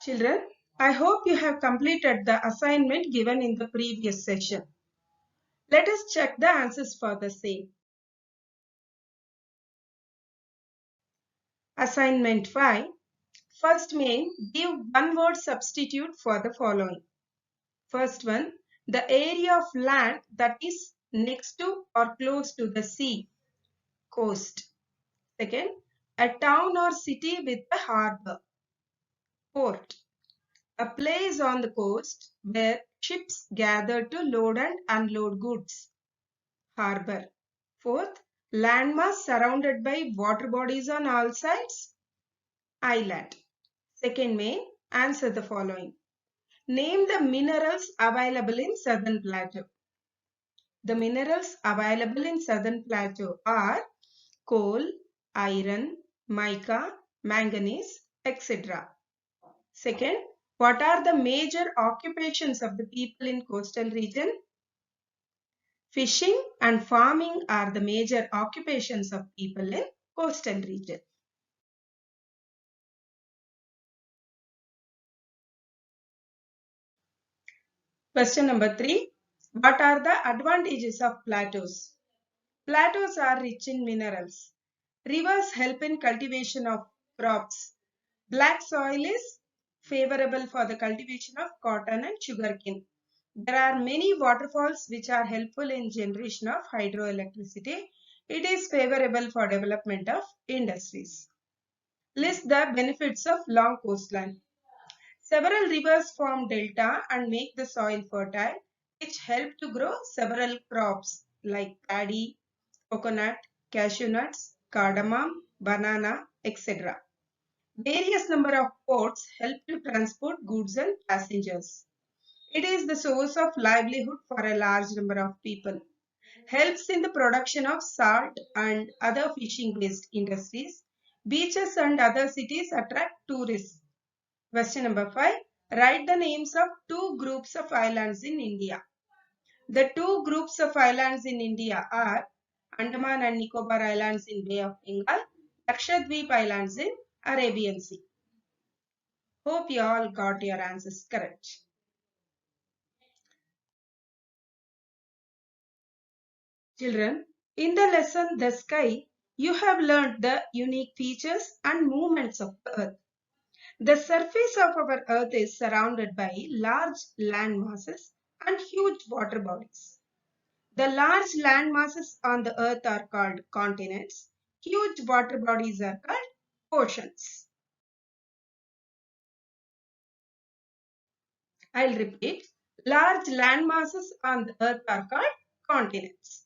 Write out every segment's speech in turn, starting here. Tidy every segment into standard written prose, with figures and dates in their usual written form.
Children, I hope you have completed the assignment given in the previous session. Let us check the answers for the same. Assignment 5. First main, give one word substitute for the following. First one, the area of land that is next to or close to the sea, coast. Second, a town or city with a harbor, port. A place on the coast where ships gather to load and unload goods, harbor. Fourth, landmass surrounded by water bodies on all sides, island. Second main, answer the following. Name the minerals available in Southern Plateau. The minerals available in Southern Plateau are coal, iron, mica, manganese, etc. Second, what are the major occupations of the people in coastal region? Fishing and farming are the major occupations of people in coastal region. Question number 3. What are the advantages of plateaus? Plateaus are rich in minerals. Rivers help in cultivation of crops. Black soil is favorable for the cultivation of cotton and sugarcane. There are many waterfalls which are helpful in generation of hydroelectricity. It is favorable for development of industries. List the benefits of long coastline. Several rivers form delta and make the soil fertile, which help to grow several crops like paddy, coconut, cashew nuts, cardamom, banana, etc. Various number of ports help to transport goods and passengers. It is the source of livelihood for a large number of people. Helps in the production of salt and other fishing-based industries. Beaches and other cities attract tourists. Question number 5. Write the names of two groups of islands in India. The two groups of islands in India are Andaman and Nicobar Islands in Bay of Bengal, Lakshadweep Islands in Arabian Sea. Hope you all got your answers correct. Children, in the lesson The Sky, you have learned the unique features and movements of the Earth. The surface of our Earth is surrounded by large land masses and huge water bodies. The large land masses on the Earth are called continents. Huge water bodies are called oceans. I'll repeat. Large land masses on the Earth are called continents.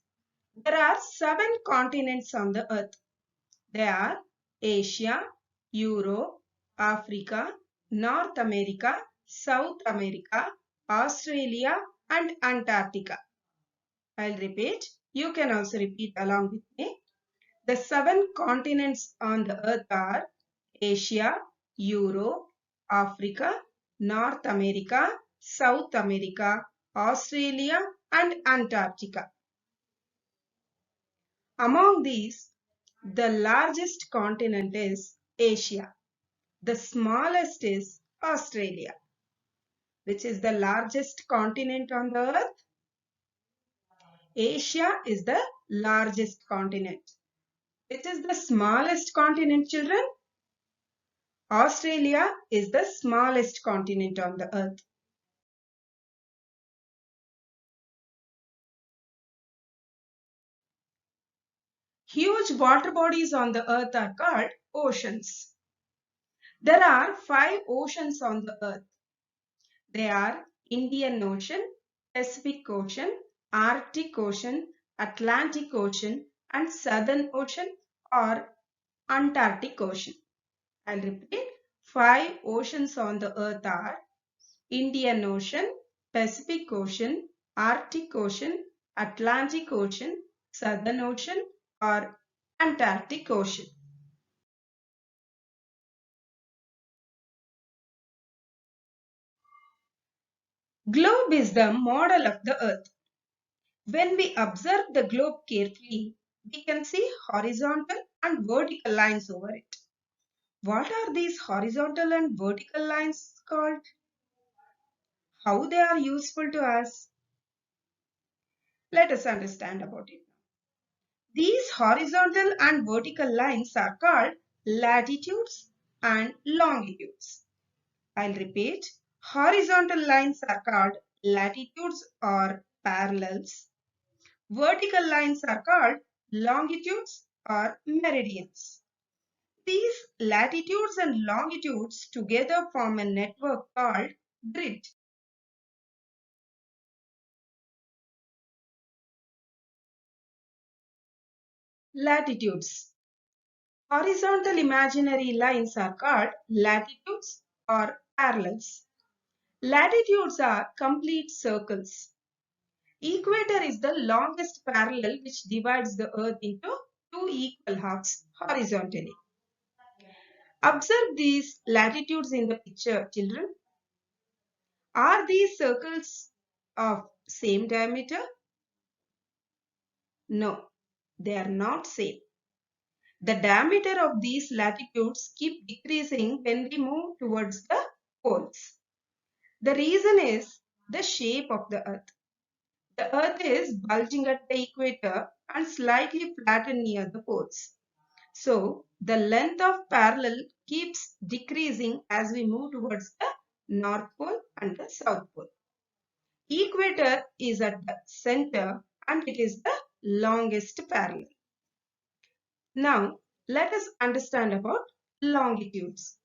There are 7 continents on the Earth. They are Asia, Europe, Africa, North America, South America, Australia, and Antarctica. I'll repeat. You can also repeat along with me. The 7 continents on the Earth are Asia, Europe, Africa, North America, South America, Australia, and Antarctica. Among these, the largest continent is Asia. The smallest is Australia. Which is the largest continent on the Earth? Asia is the largest continent. Which is the smallest continent, children? Australia is the smallest continent on the Earth. Huge water bodies on the Earth are called oceans. There are 5 oceans on the Earth. They are Indian Ocean, Pacific Ocean, Arctic Ocean, Atlantic Ocean, and Southern Ocean or Antarctic Ocean. I'll repeat. 5 oceans on the Earth are Indian Ocean, Pacific Ocean, Arctic Ocean, Atlantic Ocean, Southern Ocean, or Antarctic Ocean. Globe is the model of the Earth. When we observe the globe carefully, we can see horizontal and vertical lines over it. What are these horizontal and vertical lines called? How they are useful to us? Let us understand about it. These horizontal and vertical lines are called latitudes and longitudes. I'll repeat. Horizontal lines are called latitudes or parallels. Vertical lines are called longitudes or meridians. These latitudes and longitudes together form a network called grid. Latitudes. Horizontal imaginary lines are called latitudes or parallels. Latitudes are complete circles. Equator is the longest parallel which divides the earth into two equal halves horizontally. Observe these latitudes in the picture, children. Are these circles of same diameter? No, they are not same. The diameter of these latitudes keep decreasing when we move towards the poles. The reason is the shape of the earth. The earth is bulging at the equator and slightly flattened near the poles. So the length of parallel keeps decreasing as we move towards the North Pole and the South Pole. Equator is at the center and it is the longest parallel. Now let us understand about longitudes.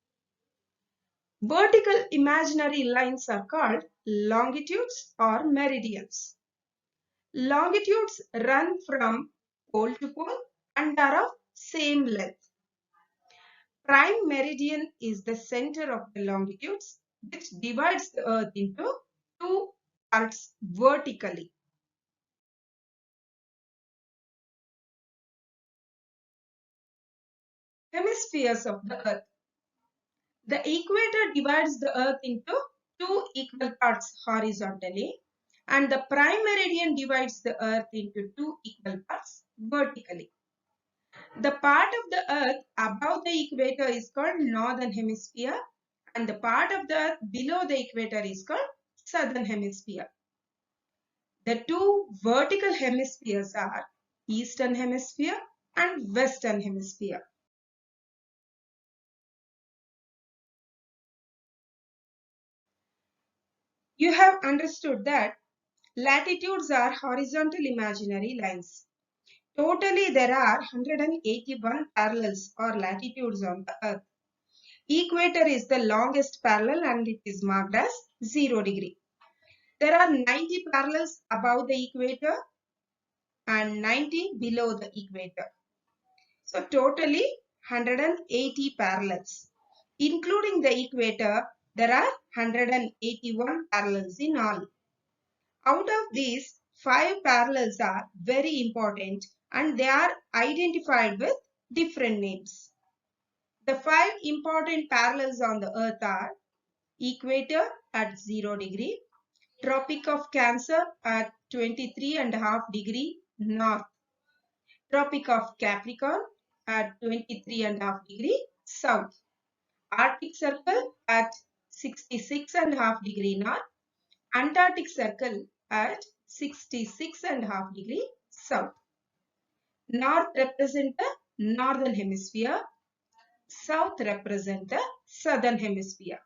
Vertical imaginary lines are called longitudes or meridians. Longitudes run from pole to pole and are of same length. Prime meridian is the center of the longitudes which divides the earth into two parts vertically. Hemispheres of the earth. The equator divides the earth into two equal parts horizontally and the prime meridian divides the earth into two equal parts vertically. The part of the earth above the equator is called northern hemisphere and the part of the earth below the equator is called southern hemisphere. The two vertical hemispheres are eastern hemisphere and western hemisphere. You have understood that latitudes are horizontal imaginary lines. Totally there are 181 parallels or latitudes on the earth. Equator is the longest parallel and it is marked as 0 degree. There are 90 parallels above the equator and 90 below the equator. So totally 180 parallels. Including the equator, there are 181 parallels in all. Out of these, 5 parallels are very important and they are identified with different names. The 5 important parallels on the earth are equator at 0 degree, Tropic of Cancer at 23.5 degree north, Tropic of Capricorn at 23.5 degree south, Arctic Circle at 66.5 degree north, Antarctic Circle at 66.5 degree south. North represent the northern hemisphere, south represent the southern hemisphere.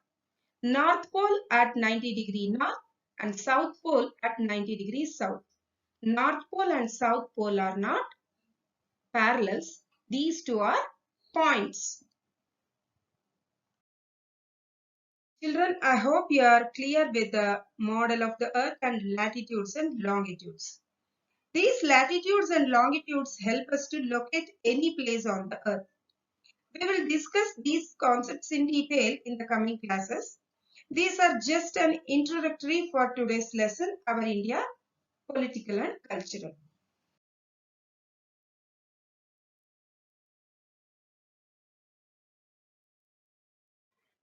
North Pole at 90 degree north and South Pole at 90 degrees south. North Pole and South Pole are not parallels. These two are points. Children, I hope you are clear with the model of the earth and latitudes and longitudes. These latitudes and longitudes help us to locate any place on the earth. We will discuss these concepts in detail in the coming classes. These are just an introductory for today's lesson, Our India, Political and Cultural.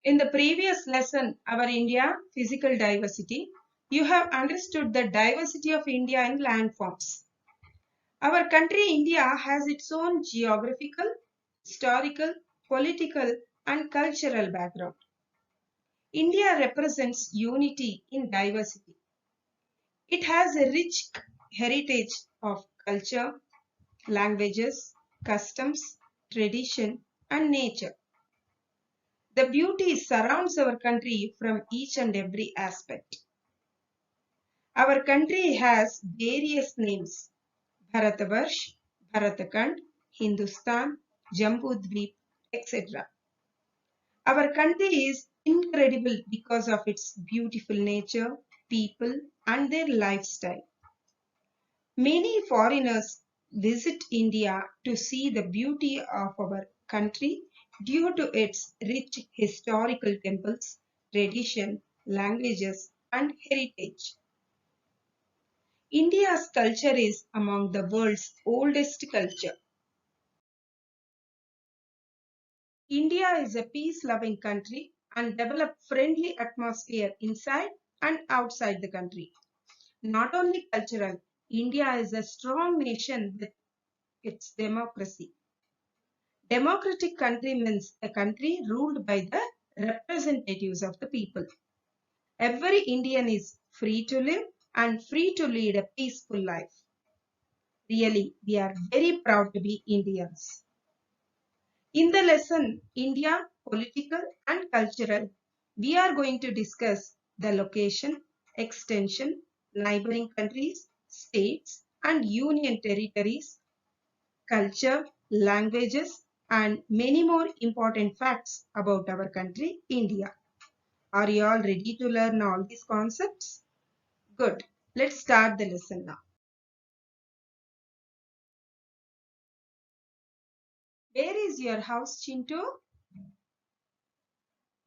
In the previous lesson, Our India, Physical Diversity, you have understood the diversity of India in landforms. Our country India has its own geographical, historical, political and cultural background. India represents unity in diversity. It has a rich heritage of culture, languages, customs, tradition, and nature. The beauty surrounds our country from each and every aspect. Our country has various names: Bharatvarsh, Bharatakand, Hindustan, Jambudvip, etc. Our country is incredible because of its beautiful nature, people, and their lifestyle. Many foreigners visit India to see the beauty of our country due to its rich historical temples, tradition, languages, and heritage. India's culture is among the world's oldest culture. India is a peace-loving country and developed friendly atmosphere inside and outside the country. Not only cultural, India is a strong nation with its democracy. Democratic country means a country ruled by the representatives of the people. Every Indian is free to live and free to lead a peaceful life. Really, we are very proud to be Indians. In the lesson India, Political and Cultural, we are going to discuss the location, extension, neighboring countries, states and union territories, culture, languages and many more important facts about our country, India. Are you all ready to learn all these concepts? Good. Let's start the lesson now. Where is your house, Chintu?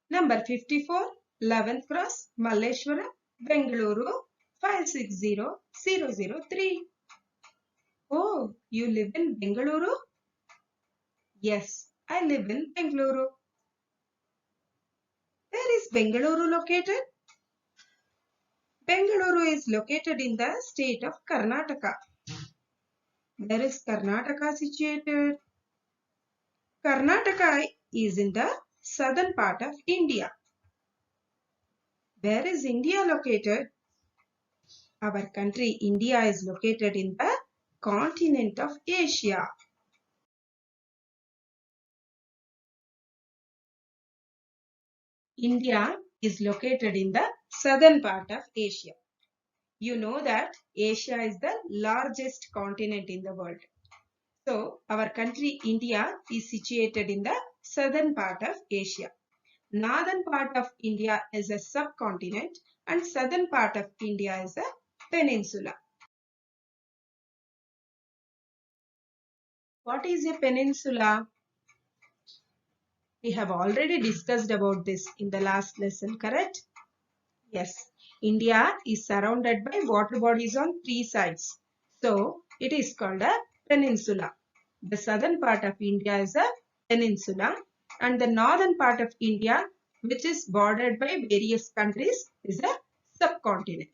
Number 54, 11th Cross, Malleshwara, Bengaluru, 560003. Oh, you live in Bengaluru? Yes, I live in Bengaluru. Where is Bengaluru located? Bengaluru is located in the state of Karnataka. Where is Karnataka situated? Karnataka is in the southern part of India. Where is India located? Our country India is located in the continent of Asia. India is located in the southern part of Asia. You know that Asia is the largest continent in the world. So, our country India is situated in the southern part of Asia. Northern part of India is a subcontinent and southern part of India is a peninsula. What is a peninsula? We have already discussed about this in the last lesson, correct? Yes. India is surrounded by water bodies on three sides. So, it is called a peninsula. The southern part of India is a peninsula and the northern part of India, which is bordered by various countries, is a subcontinent.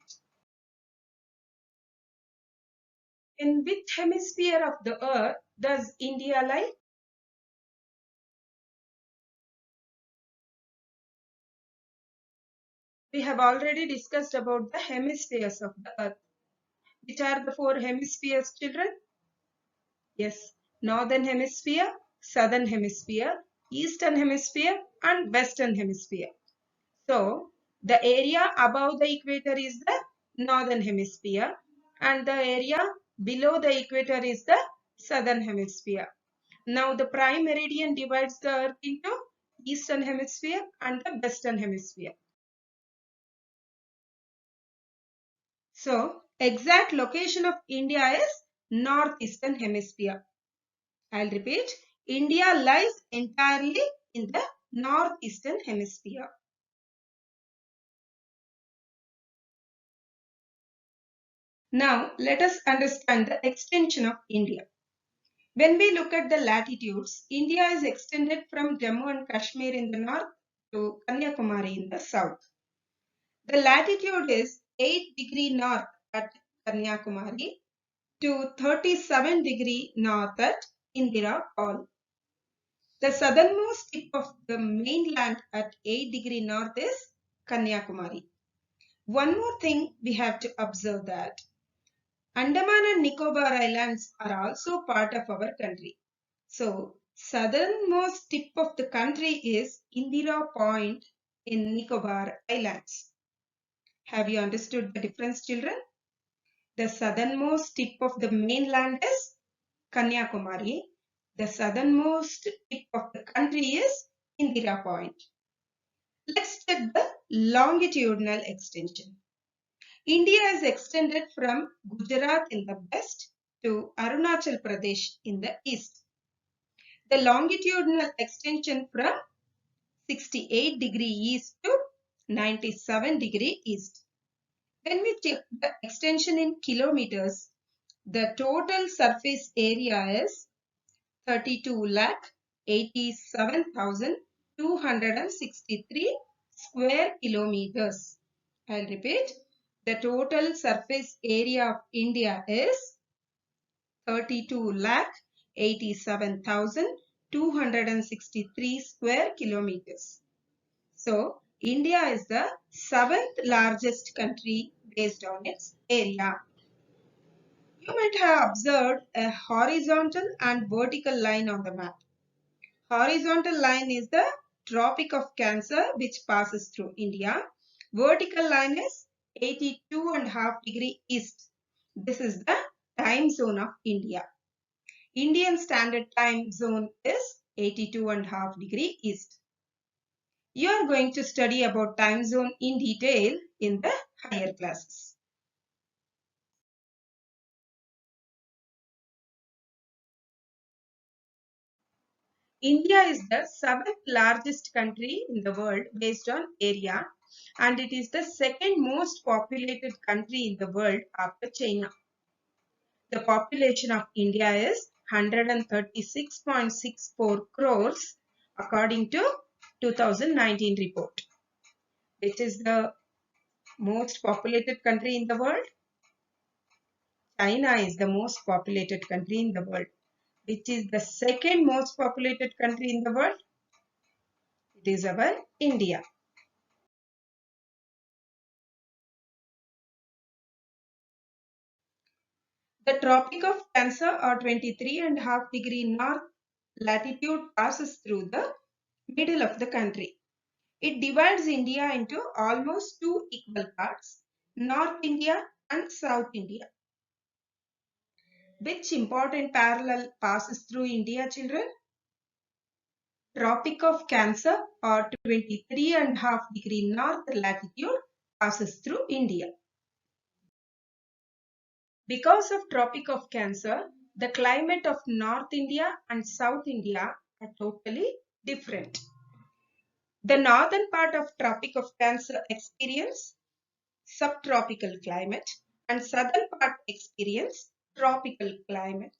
In which hemisphere of the earth does India lie? We have already discussed about the hemispheres of the earth. Which are the four hemispheres, children? Yes, northern hemisphere, southern hemisphere, eastern hemisphere and western hemisphere. So, the area above the equator is the northern hemisphere and the area below the equator is the southern hemisphere. Now, the prime meridian divides the earth into eastern hemisphere and the western hemisphere. So, exact location of India is northeastern hemisphere. I'll repeat, India lies entirely in the northeastern hemisphere. Now, let us understand the extension of India. When we look at the latitudes, India is extended from Jammu and Kashmir in the north to Kanyakumari in the south. The latitude is 8 degree north at Kanyakumari to 37 degree north at Indira Hall. The southernmost tip of the mainland at 8 degree north is Kanyakumari. One more thing we have to observe that Andaman and Nicobar Islands are also part of our country. So, southernmost tip of the country is Indira Point in Nicobar Islands. Have you understood the difference, children? The southernmost tip of the mainland is Kanyakumari. The southernmost tip of the country is Indira Point. Let's check the longitudinal extension. India is extended from Gujarat in the west to Arunachal Pradesh in the east. The longitudinal extension from 68 degree east to 97 degree east. When we check the extension in kilometers, the total surface area is 32,87,263 square kilometers. I'll repeat. The total surface area of India is 32,87,263 square kilometers. So, India is the 7th largest country based on its area. You might have observed a horizontal and vertical line on the map. Horizontal line is the Tropic of Cancer which passes through India. Vertical line is 82.5 degree east. This is the time zone of India. Indian Standard Time zone is 82.5 degree east. You are going to study about time zone in detail in the higher classes. India is the 7th largest country in the world based on area, and it is the second most populated country in the world after China. The population of India is 136.64 crores according to 2019 report. Which is the most populated country in the world? China is the most populated country in the world. Which is the second most populated country in the world? It is our India. The Tropic of Cancer or 23.5 degree north latitude passes through the middle of the country. It divides India into almost two equal parts, North India and South India. Which important parallel passes through India, children? Tropic of Cancer or 23.5 degree north latitude passes through India. Because of Tropic of Cancer, the climate of North India and South India are totally different. The northern part of Tropic of Cancer experience subtropical climate and southern part experience tropical climate.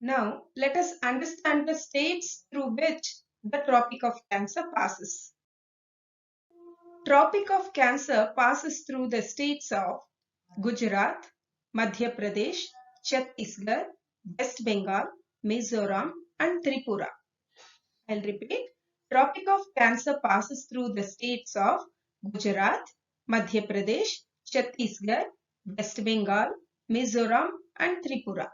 Now, let us understand the states through which the Tropic of Cancer passes. Tropic of Cancer passes through the states of Gujarat, Madhya Pradesh, Chhattisgarh, West Bengal, Mizoram, and Tripura. I'll repeat. Tropic of Cancer passes through the states of Gujarat, Madhya Pradesh, Chhattisgarh, West Bengal, Mizoram, and Tripura.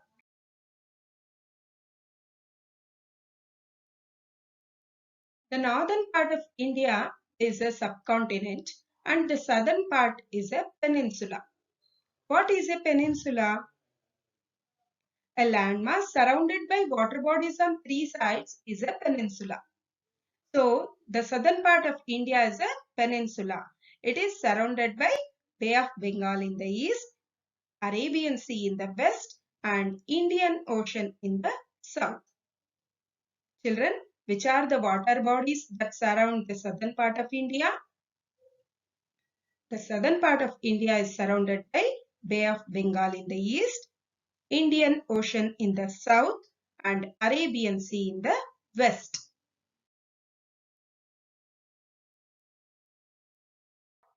The northern part of India is a subcontinent and the southern part is a peninsula. What is a peninsula? A landmass surrounded by water bodies on three sides is a peninsula. So, the southern part of India is a peninsula. It is surrounded by Bay of Bengal in the east, Arabian Sea in the west, and Indian Ocean in the south. Children, which are the water bodies that surround the southern part of India? The southern part of India is surrounded by Bay of Bengal in the east, Indian Ocean in the south, and Arabian Sea in the west.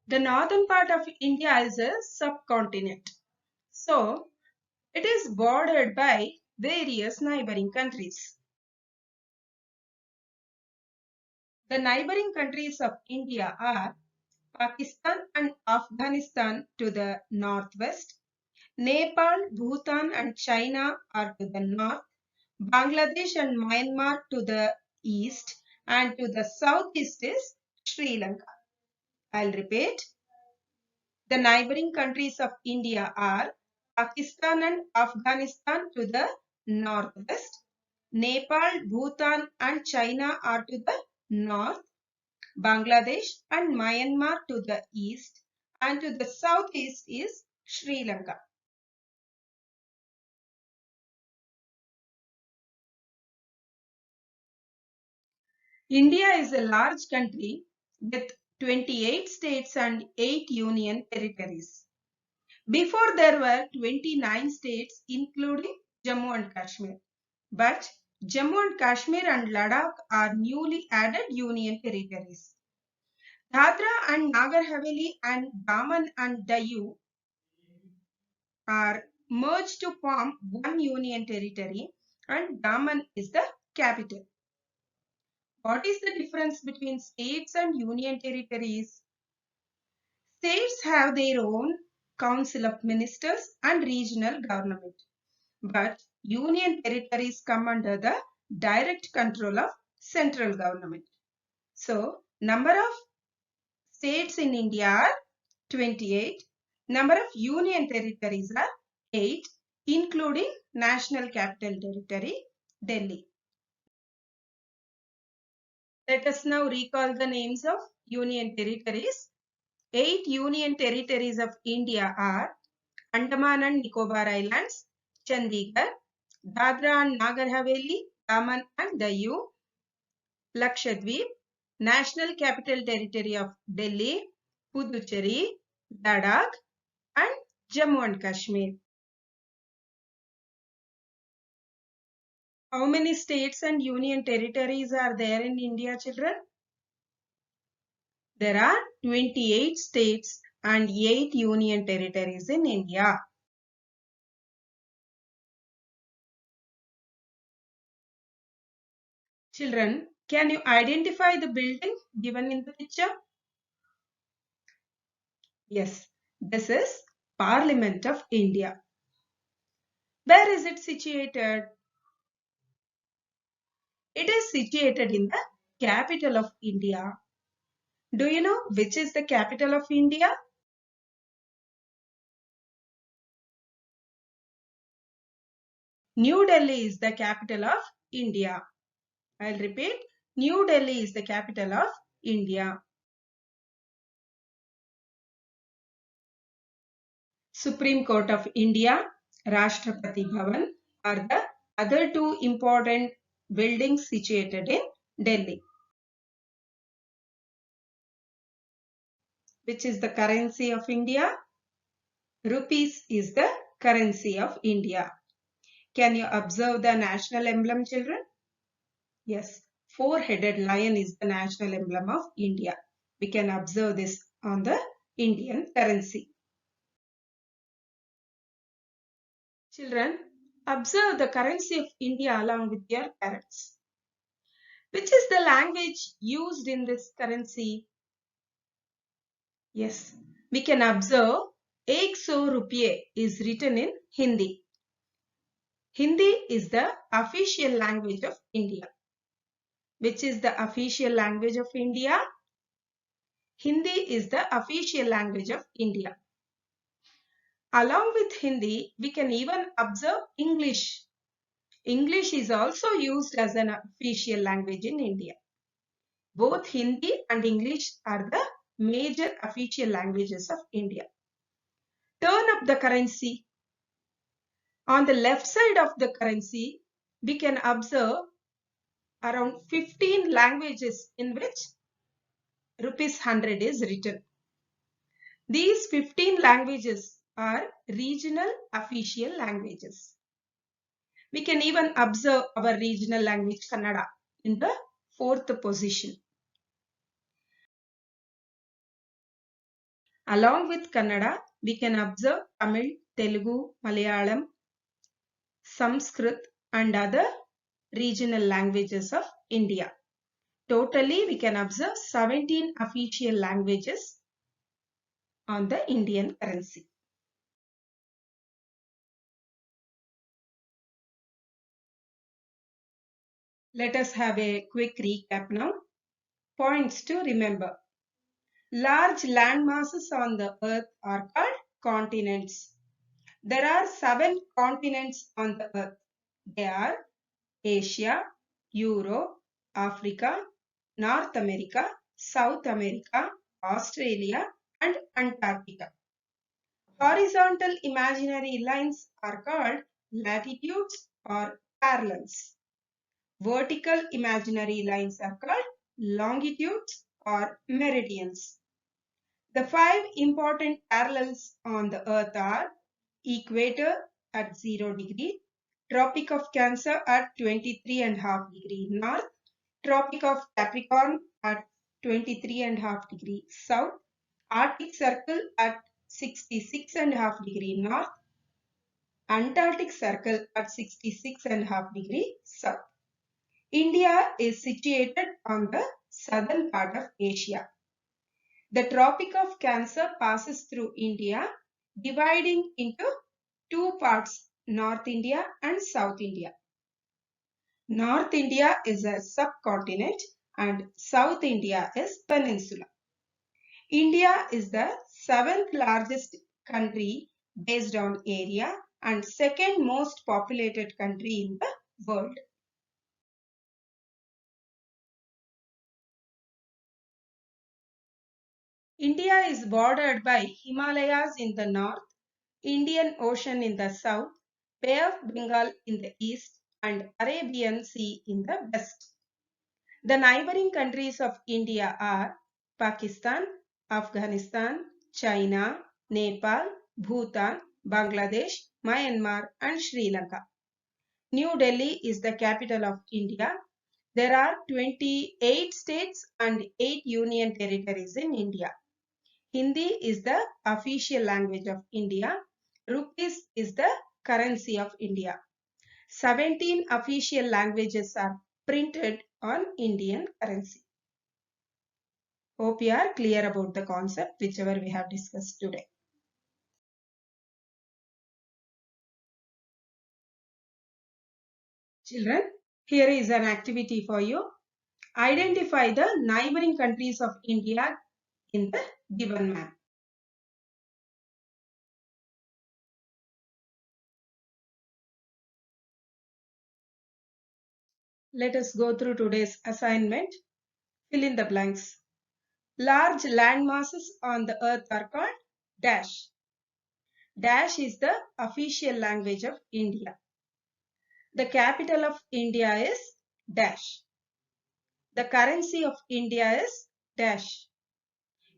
The northern part of India is a subcontinent. So, It is bordered by various neighboring countries. The neighboring countries of India are Pakistan and Afghanistan to the northwest, Nepal, Bhutan and China are to the north, Bangladesh and Myanmar to the east, and to the southeast is Sri Lanka. I'll repeat. The neighboring countries of India are Pakistan and Afghanistan to the northwest, Nepal, Bhutan and China are to the north, Bangladesh and Myanmar to the east, and to the southeast is Sri Lanka. India is a large country with 28 states and 8 union territories. Before there were 29 states including Jammu and Kashmir. But Jammu and Kashmir and Ladakh are newly added union territories. Dadra and Nagar Haveli and Daman and Diu are merged to form one union territory, and Daman is the capital. What is the difference between states and union territories? States have their own council of ministers and regional government, but union territories come under the direct control of central government. So, number of states in India are 28. Number of union territories are 8, including National Capital Territory, Delhi. Let us now recall the names of union territories. 8 union territories of India are Andaman and Nicobar Islands, Chandigarh, Dadra and Nagar Haveli, Daman and Diu, Lakshadweep, National Capital Territory of Delhi, Puducherry, Ladakh and Jammu and Kashmir. How many states and union territories are there in India, children? There are 28 states and 8 union territories in India. Children, can you identify the building given in the picture? Yes, this is Parliament of India. Where is it situated? It is situated in the capital of India. Do you know which is the capital of India? New Delhi is the capital of India. I'll repeat. New Delhi is the capital of India. Supreme Court of India, Rashtrapati Bhavan are the other two important buildings situated in Delhi. Which is the currency of India? Rupees is the currency of India. Can you observe the national emblem, children? Yes, four-headed lion is the national emblem of India. We can observe this on the Indian currency. Children, observe the currency of India along with your parents. Which is the language used in this currency? Yes, we can observe 100 rupees is written in Hindi. Hindi is the official language of India. Which is the official language of India? Hindi is the official language of India. Along with Hindi, we can even observe English. English is also used as an official language in India. Both Hindi and English are the major official languages of India. Turn up the currency. On the left side of the currency, we can observe around 15 languages in which rupees 100 is written. These 15 languages are regional official languages. We can even observe our regional language Kannada in the 4th position. Along with Kannada, we can observe Tamil, Telugu, Malayalam, Sanskrit and other regional languages of India. Totally, we can observe 17 official languages on the Indian currency. Let us have a quick recap now. Points to remember. Large land masses on the earth are called continents. There are 7 continents on the earth. They are Asia, Europe, Africa, North America, South America, Australia, and Antarctica. Horizontal imaginary lines are called latitudes or parallels. Vertical imaginary lines are called longitudes or meridians. The 5 important parallels on the earth are equator at 0 degree, Tropic of Cancer at 23.5 degree north, Tropic of Capricorn at 23.5 degree south, Arctic Circle at 66.5 degree north, Antarctic Circle at 66.5 degree south. India is situated on the southern part of Asia. The Tropic of Cancer passes through India, dividing into 2 parts, North India and South India. North India is a subcontinent and South India is peninsula. India is the 7th largest country based on area and 2nd most populated country in the world. India is bordered by Himalayas in the north, Indian Ocean in the south, Bay of Bengal in the east, and Arabian Sea in the west. The neighboring countries of India are Pakistan, Afghanistan, China, Nepal, Bhutan, Bangladesh, Myanmar, and Sri Lanka. New Delhi is the capital of India. There are 28 states and 8 union territories in India. Hindi is the official language of India. Rupees is the currency of India. 17 official languages are printed on Indian currency. Hope you are clear about the concept whichever we have discussed today. Children, here is an activity for you. Identify the neighboring countries of India in the given map. Let us go through today's assignment. Fill in the blanks. Large land masses on the earth are called dash. Dash is the official language of India. The capital of India is dash. The currency of India is dash.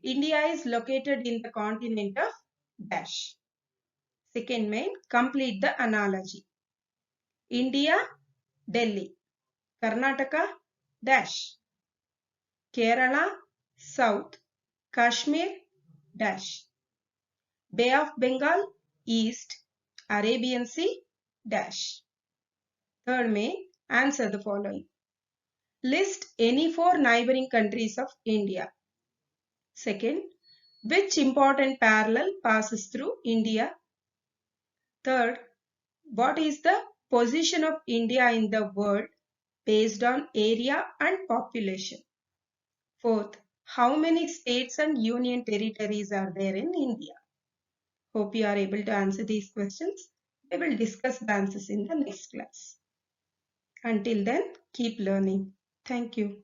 India is located in the continent of dash. Second main, complete the analogy. India, Delhi. Karnataka, dash. Kerala, south. Kashmir, dash. Bay of Bengal, east. Arabian Sea, dash. Third main, answer the following. List any 4 neighboring countries of India. Second, which important parallel passes through India? Third, what is the position of India in the world based on area and population? Fourth, how many states and union territories are there in India? Hope you are able to answer these questions. We will discuss the answers in the next class. Until then, keep learning. Thank you.